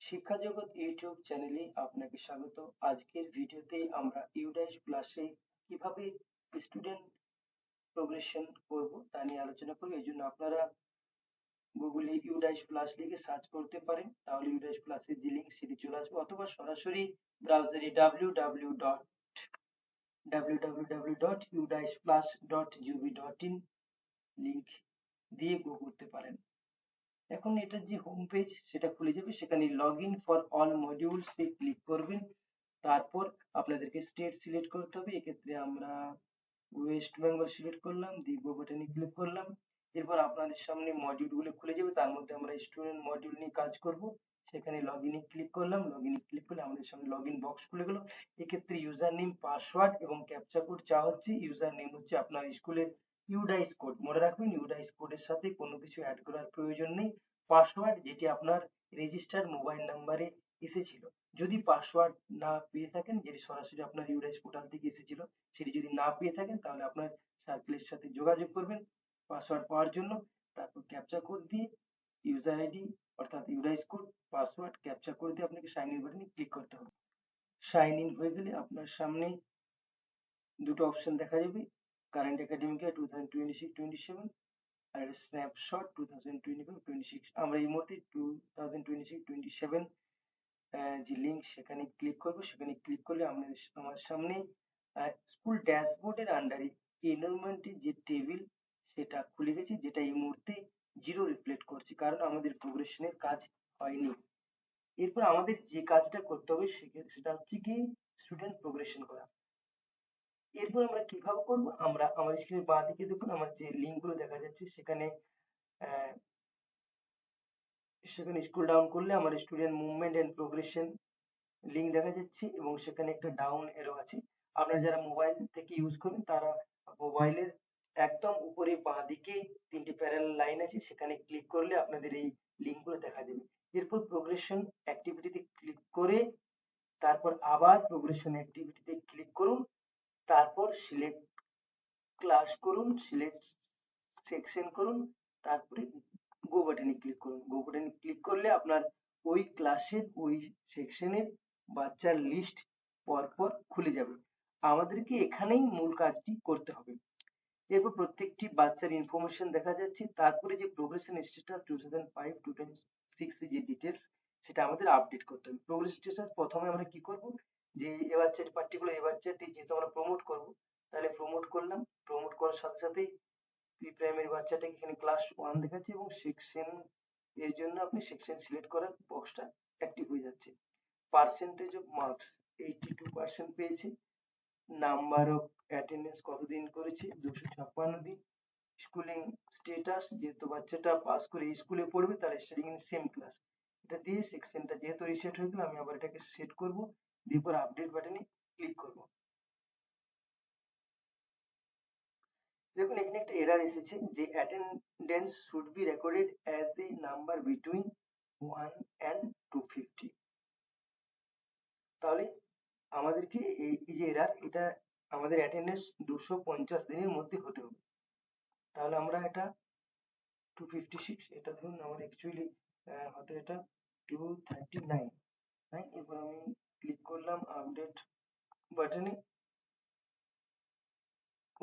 শিক্ষা জগৎ ইউটিউব চ্যানেলে আপনাকে স্বাগত। আজকের ভিডিওতে আমরা ইউডাইস প্লাসে কিভাবে স্টুডেন্ট প্রোগ্রেশন করব তা নিয়ে আলোচনা করব। এই জন্য আপনারা গুগলে ইউডাইস প্লাস লিখে সার্চ করতে পারেন, তাহলে ইউডাইস প্লাসের যে লিঙ্ক সেটি চলে আসবে, অথবা সরাসরি ব্রাউজারে www.udicesplus.ub.in লিংক দিয়ে গো করতে পারেন। এখন এটার যে হোম পেজ সেটা খুলে যাবে, সেখানে log in for all modules A click করবেন। তারপর আপনাদেরকে স্টেট সিলেক্ট করতে হবে। এক্ষেত্রে আমরা ওয়েস্ট বেঙ্গল সিলেক্ট করলাম, দিয়ে গো বাটনে ক্লিক করলাম। এরপর আপনাদের সামনে মডিউলগুলো খুলে যাবে, তার মধ্যে আমরা স্টুডেন্ট মডিউল নিয়ে কাজ করব। সেখানে লগ ইনে ক্লিক করলাম, লগ ইনে ক্লিক করলে আমাদের সামনে লগ ইন বক্স খুলে গেল। এক্ষেত্রে ইউজার নেম, পাসওয়ার্ড এবং ক্যাপচা কোড চাওয়া হচ্ছে। ইউজার নেম হচ্ছে আপনার স্কুলের ইউডাইস কোড, মনে রাখবেন ইউডাইস কোডের সাথে কোনো কিছু অ্যাড করার প্রয়োজন নেই। পাসওয়ার্ড যেটি আপনার রেজিস্টার্ড মোবাইল নাম্বারে এসেছিল। যদি পাসওয়ার্ড না পেয়ে থাকেন, যেটি সরাসরি আপনার ইউডাইস পোর্টাল থেকে এসেছিল, সেটি যদি না পেয়ে থাকেন তাহলে আপনার সার্কেলের সাথে যোগাযোগ করবেন পাসওয়ার্ড পাওয়ার জন্য। তারপর ক্যাপচা কোড দিয়ে ইউজার আইডি অর্থাৎ UDISE code, password, captcha code দিয়ে আপনাকে সাইন ইন বাটনে ক্লিক করতে হবে। সাইন ইন হয়ে গেলে আপনার সামনে দুটো অপশন দেখা যাবে, কারেন্ট একাডেমিক ইয়ার 2026-27 আর স্ন্যাপশট 2025-26। আমরা এই মুহূর্তে 2026-27 যে লিঙ্ক সেখানে ক্লিক করব। সেখানে ক্লিক করলে আমার সামনে স্কুল ড্যাশবোর্ডের আন্ডারে এনরোলমেন্টের যে টেবিল সেটা খুলে গেছে, যেটা এই মুহূর্তে জিরো রিফ্লেক্ট করছে, কারণ আমাদের প্রোগ্রেশনের কাজ হয়নি। এরপর আমাদের যে কাজটা করতে হবে সেটা হচ্ছে কি স্টুডেন্ট প্রোগ্রেশন করা। এরপর আমরা কিভাবে করব, আমরা আমার স্ক্রিনের বাঁ দিকে দেখুন আমার যে লিঙ্কগুলো দেখা যাচ্ছে, সেখানে স্ক্রল ডাউন করলে আমার student movement and progression link দেখা যাচ্ছে এবং সেখানে একটা ডাউন এরো আছে। আপনারা যারা মোবাইল থেকে ইউজ করেন তারা মোবাইলের একদম উপরে বাঁ দিকে তিনটি প্যারালাল লাইন আছে, সেখানে ক্লিক করলে আপনাদের এই লিঙ্কগুলো দেখা যাবে। এরপর প্রোগ্রেশন অ্যাক্টিভিটিতে ক্লিক করে তারপর আবার প্রোগ্রেশন অ্যাক্টিভিটিতে ক্লিক করুন, তারপর সিলেক্ট ক্লাস করুন, সিলেক্ট সেকশন করুন, তারপরে গো বাটনে ক্লিক করুন। গো বাটনে ক্লিক করলে আপনার ওই ক্লাসের ওই সেকশনের বাচ্চার লিস্ট পরপর খুলে যাবে। আমাদেরকে এখানেই মূল কাজটি করতে হবে। এরপর প্রত্যেকটি বাচ্চার ইনফরমেশন দেখা যাচ্ছে, তারপরে যে প্রোগ্রেশন স্ট্যাটাস 2005-2026 এর যে ডিটেলস সেটা আমাদের আপডেট করতে হবে। প্রোগ্রেশন স্ট্যাটাস প্রথমে আমরা কি করব, যে এ বাচ্চাটি পার্টিকুলার এ বাচ্চাটি যেহেতু আমরা প্রমোট করব, তাহলে প্রমোট করলাম। প্রমোট করার সাথে সাথেই প্রি প্রাইমারি বাচ্চাটাকে এখানে ক্লাস 1 দেখাচ্ছে এবং সেকশন এর জন্য আপনি সেকশন সিলেক্ট করার বক্সটা অ্যাক্টিভ হয়ে যাচ্ছে। পার্সেন্টেজ অফ মার্কস 82% পেয়েছে। নাম্বার অফ অ্যাটেন্ডেন্স কতদিন করেছে, 256 দিন। স্কুলিং স্ট্যাটাস, যেহেতু বাচ্চাটা পাস করে এই স্কুলে পড়বে তাহলে স্টাডিং ইন সেম ক্লাস, এটা দিয়ে সেকশনটা যেহেতু রিসেট হয়ে গেল, আমি আবার এটাকে সেট করব, দিয়ে পর আপডেট বাটনে ক্লিক করব। দেখুন এখানে একটা এরর এসেছে যে attendance should be recorded as a number between 1 and 250। তাহলে আমাদেরকে এই যে এরর, এটা আমাদের অ্যাটেন্ডেন্স 250 দিনের মধ্যে হতে হবে। তাহলে আমরা এটা 256, এটা ধরুন আমার অ্যাকচুয়ালি হয়তো এটা 239। হ্যাঁ, এরপর আমি ক্লিক করলাম আপডেট বাটনে,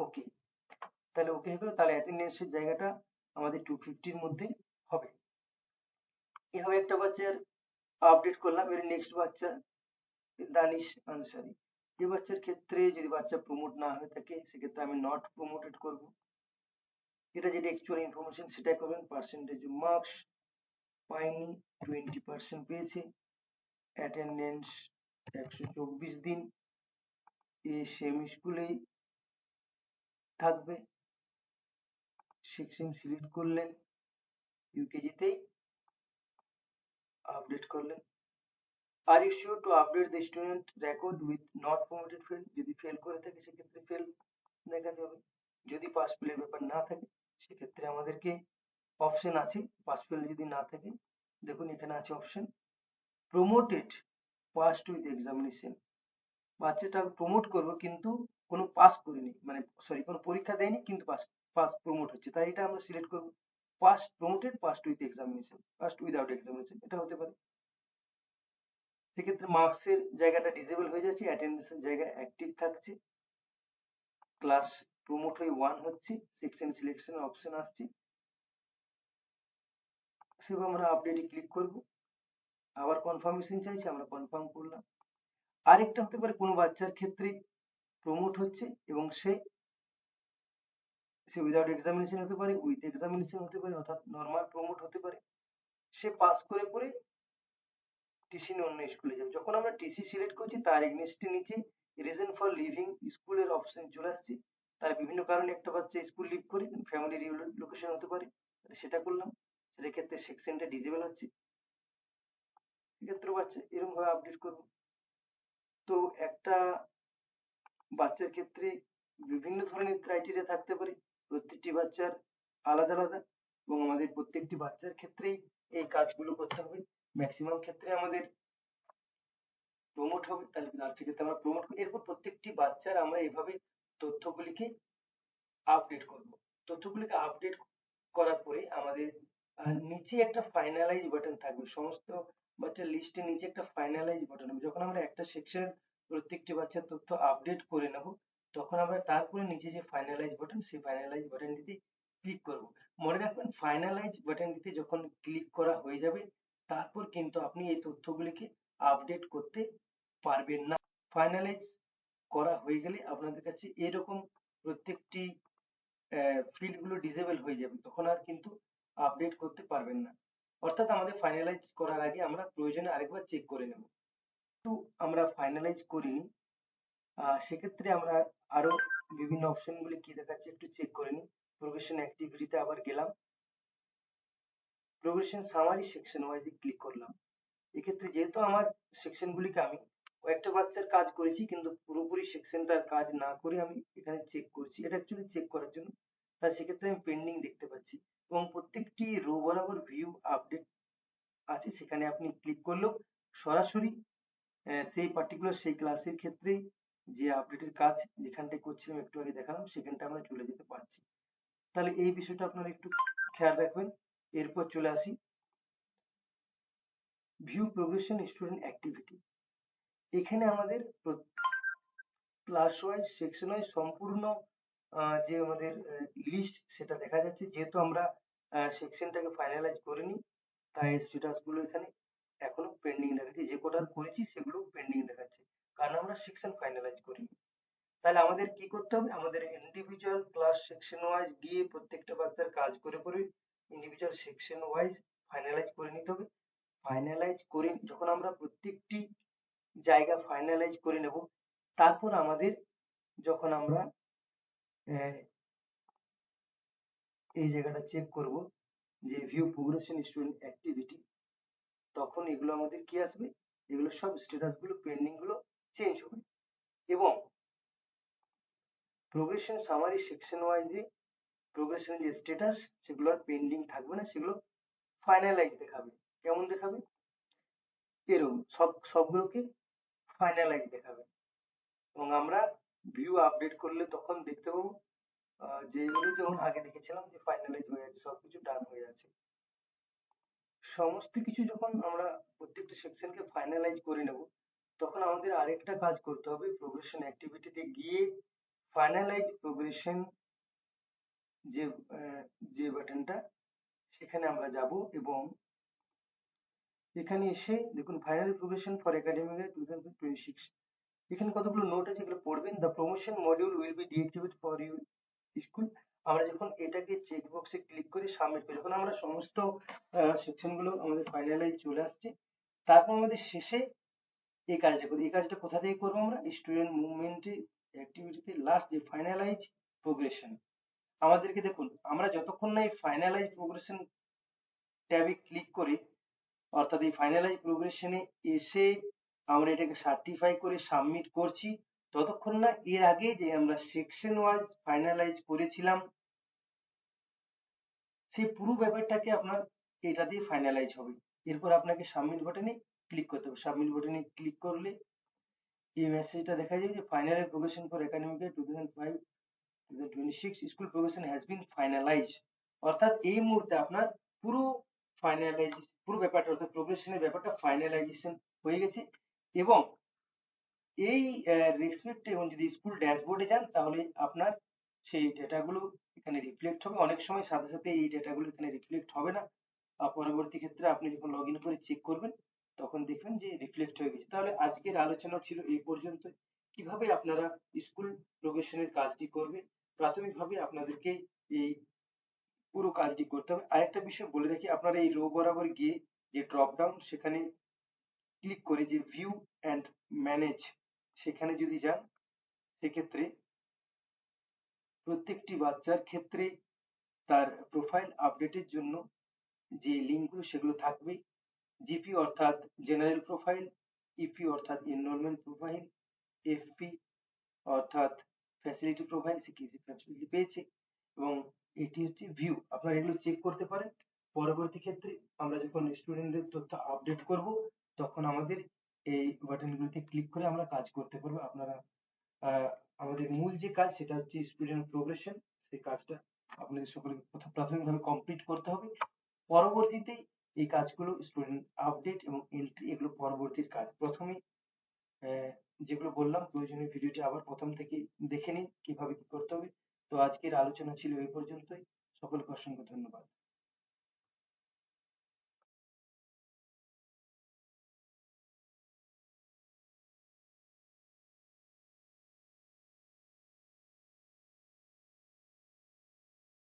ওকে। তাহলে ওকে হয়ে গেল, তাহলে অ্যাটেন্ডেন্সের জায়গাটা আমাদের 250-র মধ্যে হবে। এভাবে একটা বাচ্চার আপডেট করলাম। এর নেক্সট বাচ্চা দানিশ আনসারি, এই বাচ্চার ক্ষেত্রে যদি বাচ্চা প্রমোট না হয়ে থাকে সেক্ষেত্রে আমি নট প্রমোটেড করব। এটা যেটা অ্যাকচুয়াল ইনফরমেশন সেটাই করবেন। পার্সেন্টেজ মার্কস পাইনি, 20% পেয়েছে। অ্যাটেন্ডেন্স 124 দিন, এ সেম স্কুলেই থাকবে। সেকশন সিলেক্ট করলেন, ইউকেজিতেই আপডেট করলেন। Are you sure to update the student record with not promoted fail, যদি ফেল করে থাকে সেক্ষেত্রে ফেল দেখাতে হবে। যদি পাস ফেলের ব্যাপার না থাকে সেক্ষেত্রে আমাদেরকে অপশন আছে, পাস ফেল যদি না থাকে দেখুন এখানে আছে option promoted passed with examination. বাচ্চাটা প্রমোট করবো কিন্তু কোনো পাস করিনি, মানে সরি কোনো পরীক্ষা দেয়নি কিন্তু পাস পাস প্রমোট হচ্ছে, তাই এটা আমরা সিলেক্ট করবো। Pass promoted passed with examination, passed without examination, এটা হতে পারে। সেক্ষেত্রে মার্কসের জায়গাটা ডিসেবল হয়ে যাচ্ছে, অ্যাটেন্ডেন্সের জায়গায় অ্যাক্টিভ থাকছে, ক্লাস প্রমোট হয়ে 1 হচ্ছে, সেকশন সিলেকশনের অপশন আসছে, সেভাবে আমরা আপডেটে ক্লিক করব। আবার কনফার্মেশন চাইছে, আমরা কনফার্ম করলাম। আরেকটা হতে পারে কোনো বাচ্চার ক্ষেত্রে প্রমোট হচ্ছে এবং সে উইদাউট এক্সামিনেশন হতে পারে, উইথ এক্সামিনেশন হতে পারে, অর্থাৎ নর্মাল প্রমোট হতে পারে। সে পাস করে পরে টিসি নিয়ে অন্য স্কুলে যাবে। যখন আমরা টিসি সিলেক্ট করছি তার এগনেস্টে নিচে রিজন ফর লিভিং স্কুলের অপশন চলে আসছে। তার বিভিন্ন কারণে একটা বাচ্চা স্কুল লিভ করে, ফ্যামিলি রিলোকেশন হতে পারে, সেটা করলাম। সেটার ক্ষেত্রে সেকশনটা ডিসেবল হচ্ছে, সেক্ষেত্রে বাচ্চা এরকম ভাবে আপডেট করব। তো একটা বাচ্চার ক্ষেত্রে বিভিন্ন ধরনের ক্রাইটেরিয়া থাকতে পারে, প্রত্যেকটি বাচ্চার আলাদা আলাদা, এবং আমাদের প্রত্যেকটি বাচ্চার ক্ষেত্রেই এই কাজগুলো করতে হবে। ম্যাক্সিমাম ক্ষেত্রে আমাদের প্রমোট হবে, তাহলে সেক্ষেত্রে আমরা প্রমোট করি। এরপর প্রত্যেকটি বাচ্চার আমরা এভাবে তথ্যগুলিকে আপডেট করব। তথ্যগুলিকে আপডেট করার পরে আমাদের নিচে একটা ফাইনালাইজ বাটন থাকবে, সমস্ত বাচ্চার লিস্টের নিচে একটা ফাইনালাইজ বাটন হবে। যখন আমরা একটা সেকশন প্রত্যেকটি বাচ্চার তথ্য আপডেট করে নেব, তখন আমরা তারপরে নিচে যে ফাইনালাইজ বাটন, সেই ফাইনালাইজ বাটনটিতে ক্লিক করব। মনে রাখবেন, ফাইনালাইজ বাটনটিতে যখন ক্লিক করা হয়ে যাবে, তারপর কিন্তু আপনি এই তথ্যগুলিকে আপডেট করতে পারবেন না। ফাইনালাইজ করা হয়ে গেলে আপনাদের কাছে এরকম প্রত্যেকটি ফিল্ড গুলো ডিসেবল হয়ে যাবে, তখন আর কিন্তু আপডেট করতে পারবেন না। অর্থাৎ আমাদের ফাইনালাইজ করার আগে আমরা প্রয়োজনে আরেকবার চেক করে নেব। তো আমরা ফাইনালাইজ করিনি, সেক্ষেত্রে আমরা আরো বিভিন্ন অপশন গুলি কি দেখাচ্ছে একটু চেক করে নিই। প্রোগ্রেশন অ্যাক্টিভিটিতে আবার গেলাম, প্রোগ্রেশন সামারি সেকশন ওয়াইজে ক্লিক করলাম। এক্ষেত্রে যেহেতু আমার সেকশন গুলিকে আমি কয়েকটা বাচ্চার কাজ করেছি, কিন্তু পুরোপুরি সেকশনটার কাজ না করে আমি এখানে চেক করছি, এটা অ্যাকচুয়ালি চেক করার জন্য। তাই সেক্ষেত্রে আমি পেন্ডিং দেখতে পাচ্ছি, এবং প্রত্যেকটি রো বরাবর ভিউ আপডেট আছে, সেখানে আপনি ক্লিক করলেও সরাসরি সেই পার্টিকুলার সেই ক্লাসের ক্ষেত্রে যে আপডেটের কাজ যেখানটায় করছিলাম একটু আগে দেখালাম, সেখানটা আমরা চলে যেতে পারছি। তাহলে এই বিষয়টা আপনারা একটু খেয়াল রাখবেন। এরপর চলে আসি ভিউ প্রোগ্রেশন স্টুডেন্ট অ্যাক্টিভিটি। এখানে আমাদের ক্লাস ওয়াইজ সেকশন ওয়াইজ সম্পূর্ণ যে আমাদের লিস্ট সেটা দেখা যাচ্ছে। যেহেতু আমরা সেকশনটাকে ফাইনালাইজ করিনি, তাই স্ট্যাটাস গুলো এখানে এখনো পেন্ডিং দেখাচ্ছে, যে কটা করেছি সেগুলো পেন্ডিং দেখাচ্ছে, কারণ আমরা সেকশন ফাইনালাইজ করিনি। তাহলে আমাদের কি করতে হবে, আমাদের ইন্ডিভিজুয়াল ক্লাস সেকশন ওয়াইজ গিয়ে প্রত্যেকটা বাচ্চার কাজ করে করে ইন্ডিভিজুয়াল সেকশন ওয়াইজ ফাইনালাইজ করে নিতে হবে। ফাইনালাইজ করে যখন আমরা প্রত্যেকটি জায়গা ফাইনালাইজ করে নেব, তারপর আমাদের যখন আমরা এই জায়গাটা চেক করব যে ভিউ প্রোগ্রেশন স্টুডেন্ট অ্যাক্টিভিটি, তখন এগুলো আমাদের কি আসবে, এগুলো সব স্ট্যাটাস গুলো পেন্ডিং গুলো চেঞ্জ হবে, এবং প্রোগ্রেশন সামারি সেকশন ওয়াইজে প্রোগ্রেশন যে স্ট্যাটাস সেগুলো আর পেন্ডিং থাকবে না, সেগুলো ফাইনালাইজ দেখাবে। কেমন দেখাবে, এরকম সবগুলোকে ফাইনালাইজ দেখাবে। এবং আমরা ভিউ আপডেট করলে তখন দেখতে পাবো যে এগুলো যেমন আগে দেখেছিলাম যে ফাইনালাইজ হয়ে আছে, সবকিছু ডান হয়ে আছে। সমস্ত কিছু যখন আমরা প্রত্যেকটা সেকশনকে ফাইনালাইজ করে নেব, তখন আমাদের আরেকটা কাজ করতে হবে, প্রোগ্রেশন অ্যাক্টিভিটিতে গিয়ে ফাইনালাইজ প্রোগ্রেশন যে যে বাটনটা, সেখানে আমরা যাব, এবং এখানে এসে দেখুন ফাইনাল প্রোগ্রেশন ফর একাডেমিক ইয়ার 2026, এখানে কতগুলো নোট আছে, এগুলো পড়বেন। The promotion module will be deactivated for your school. আমরা যখন এটাকে চেক বক্সে ক্লিক করে সাবমিট করি, যখন আমরা সমস্ত সেকশন গুলো আমাদের ফাইনালাইজ চলে আসছে, তারপর আমাদের শেষে এই কাজটা করি। এই কাজটা কোথা থেকে করবো, আমরা স্টুডেন্ট মুভমেন্টে অ্যাক্টিভিটিতে লাস্ট যে ফাইনালাইজ প্রোগ্রেশন, আমাদেরকে দেখুন আমরা যতক্ষণ না এই ফাইনালাইজ প্রোগ্রেশন ট্যাবে ক্লিক করি, অর্থাৎ এই ফাইনালাইজ প্রোগ্রেশনে এসে আমরা এটাকে সার্টিফাই করে সাবমিট করছি, ততক্ষণ না এর আগে যে আমরা সেকশন ওয়াইজ ফাইনালাইজ করেছিলাম, সেই পুরো ব্যাপারটাকে আপনার এটা দিয়ে ফাইনালাইজ হবে। এরপর আপনাকে সাবমিট বাটনে ক্লিক করতে হবে। সাবমিট বাটনে ক্লিক করলে এই মেসেজটা দেখা যায় যে final progression for academic year 2005-2026 school progression has been finalise. অর্থাৎ এই মুহূর্তে আপনার পুরো ফাইনালাইজেশন, পুরো ব্যাপারটা অর্থাৎ প্রোগ্রেশনের ব্যাপারটা ফাইনালাইজেশন হয়ে গেছে। এবং এই রেসপেক্টে এবং যদি স্কুল ড্যাশবোর্ডে যান তাহলে আপনার সেই ডেটাগুলো এখানে রিফ্লেক্ট হবে। অনেক সময় সাথে সাথে এই ডেটাগুলো এখানে রিফ্লেক্ট হবে না, পরবর্তী ক্ষেত্রে আপনি যখন লগ ইন করে চেক করবেন তখন দেখবেন যে রিফ্লেক্ট হয়ে গেছে। তাহলে আজকের আলোচনা ছিল এই পর্যন্ত। কিভাবে আপনারা স্কুল প্রবেশনের কাজটি করবেন, প্রাথমিকভাবে আপনাদেরকে এই পুরো কাজটি করতে হবে। আরেকটা বিষয় বলে রাখি, আপনারা এই রো বরাবর গিয়ে যে ড্রপ ডাউন সেখানে ক্লিক করে যে ভিউ অ্যান্ড ম্যানেজ সেখানে যদি যান, সেক্ষেত্রে প্রত্যেকটি বাচ্চার ক্ষেত্রে তার প্রোফাইল আপডেটের জন্য যে লিঙ্কগুলো সেগুলো থাকবে। জিপি অর্থাৎ জেনারেল প্রোফাইল, ইপি অর্থাৎ এনরোলমেন্ট প্রোফাইল, এফপি অর্থাৎ ফ্যাসিলিটি প্রোফাইল, সে কি ফ্যাসিলিটি পেয়েছে, এবং এটি হচ্ছে ভিউ। আপনারা এগুলো চেক করতে পারেন। পরবর্তী ক্ষেত্রে আমরা যখন স্টুডেন্টদের তথ্য আপডেট করব তখন আমাদের এই বাটনগুলোতে ক্লিক করে আমরা কাজ করতে পারবো। আপনারা আহ, আমাদের মূল যে কাজ সেটা হচ্ছে স্টুডেন্ট প্রোগ্রেশন, সেই কাজটা আপনাদের সকলকে প্রাথমিকভাবে কমপ্লিট করতে হবে। পরবর্তীতে এই কাজগুলো স্টুডেন্ট আপডেট এবং এন্ট্রি এগুলো পরবর্তীর কাজ। প্রথমে যেগুলো বললাম প্রয়োজনীয় ভিডিওটি আবার প্রথম থেকে দেখে নিন কিভাবে কি করতে হবে। তো আজকের আলোচনা ছিল এই পর্যন্তই। সকলকে অসংখ্য ধন্যবাদ।